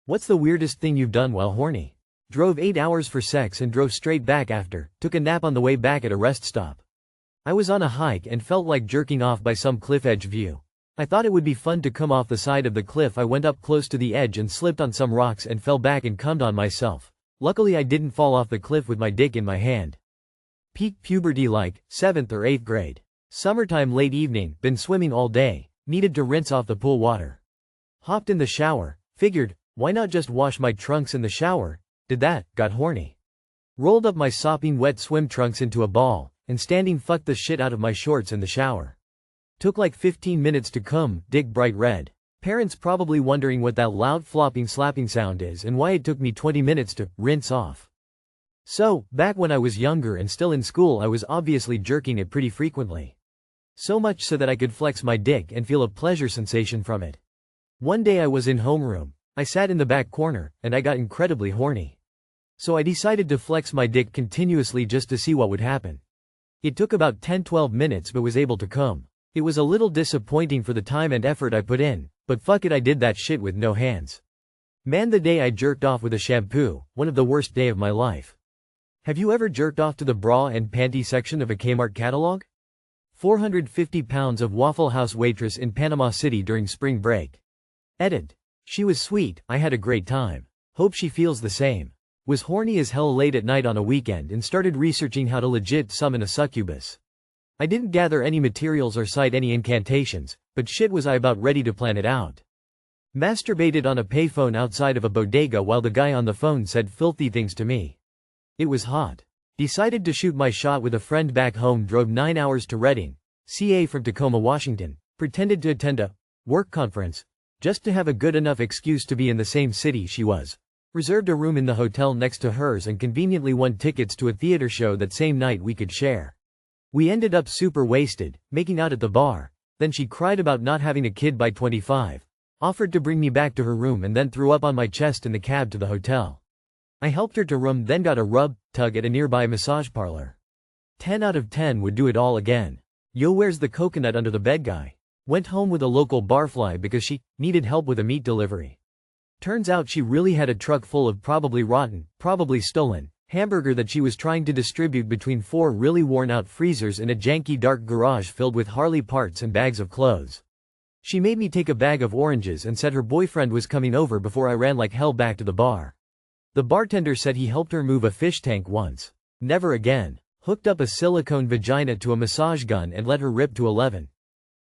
What's the weirdest thing you've done while horny? Drove 8 hours for sex and drove straight back after, took a nap on the way back at a rest stop. I was on a hike and felt like jerking off by some cliff edge view. I thought it would be fun to come off the side of the cliff. I went up close to the edge and slipped on some rocks and fell back and cummed on myself. Luckily I didn't fall off the cliff with my dick in my hand. Peak puberty like, 7th or 8th grade. Summertime late evening, been swimming all day, needed to rinse off the pool water. Hopped in the shower, figured, why not just wash my trunks in the shower? Did that, got horny. Rolled up my sopping wet swim trunks into a ball, and standing fucked the shit out of my shorts in the shower. Took like 15 minutes to come, dick bright red. Parents probably wondering what that loud flopping slapping sound is and why it took me 20 minutes to rinse off. So, back when I was younger and still in school I was obviously jerking it pretty frequently. So much so that I could flex my dick and feel a pleasure sensation from it. One day I was in homeroom. I sat in the back corner, and I got incredibly horny. So I decided to flex my dick continuously just to see what would happen. It took about 10-12 minutes but was able to come. It was a little disappointing for the time and effort I put in, but fuck it, I did that shit with no hands. Man, the day I jerked off with a shampoo, one of the worst day of my life. Have you ever jerked off to the bra and panty section of a Kmart catalog? 450 pounds of Waffle House waitress in Panama City during spring break. Edit. She was sweet, I had a great time. Hope she feels the same. Was horny as hell late at night on a weekend and started researching how to legit summon a succubus. I didn't gather any materials or cite any incantations, but shit was I about ready to plan it out. Masturbated on a payphone outside of a bodega while the guy on the phone said filthy things to me. It was hot. Decided to shoot my shot with a friend back home, drove 9 hours to Redding, CA from Tacoma, Washington, pretended to attend a work conference, just to have a good enough excuse to be in the same city she was. Reserved a room in the hotel next to hers and conveniently won tickets to a theater show that same night we could share. We ended up super wasted, making out at the bar. Then she cried about not having a kid by 25, offered to bring me back to her room and then threw up on my chest in the cab to the hotel. I helped her to room, then got a rub, tug at a nearby massage parlor. 10 out of 10 would do it all again. Yo, where's the coconut under the bed guy? Went home with a local barfly because she needed help with a meat delivery. Turns out she really had a truck full of probably rotten, probably stolen, hamburger that she was trying to distribute between 4 really worn out freezers in a janky dark garage filled with Harley parts and bags of clothes. She made me take a bag of oranges and said her boyfriend was coming over before I ran like hell back to the bar. The bartender said he helped her move a fish tank once. Never again. Hooked up a silicone vagina to a massage gun and let her rip to 11.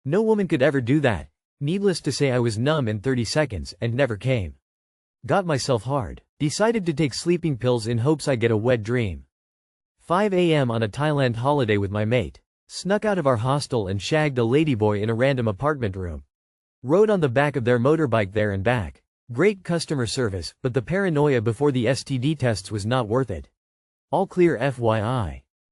No woman could ever do that. Needless to say I was numb in 30 seconds and never came. Got myself hard. Decided to take sleeping pills in hopes I get a wet dream. 5 a.m. on a Thailand holiday with my mate. Snuck out of our hostel and shagged a ladyboy in a random apartment room. Rode on the back of their motorbike there and back. Great customer service, but the paranoia before the STD tests was not worth it. All clear FYI.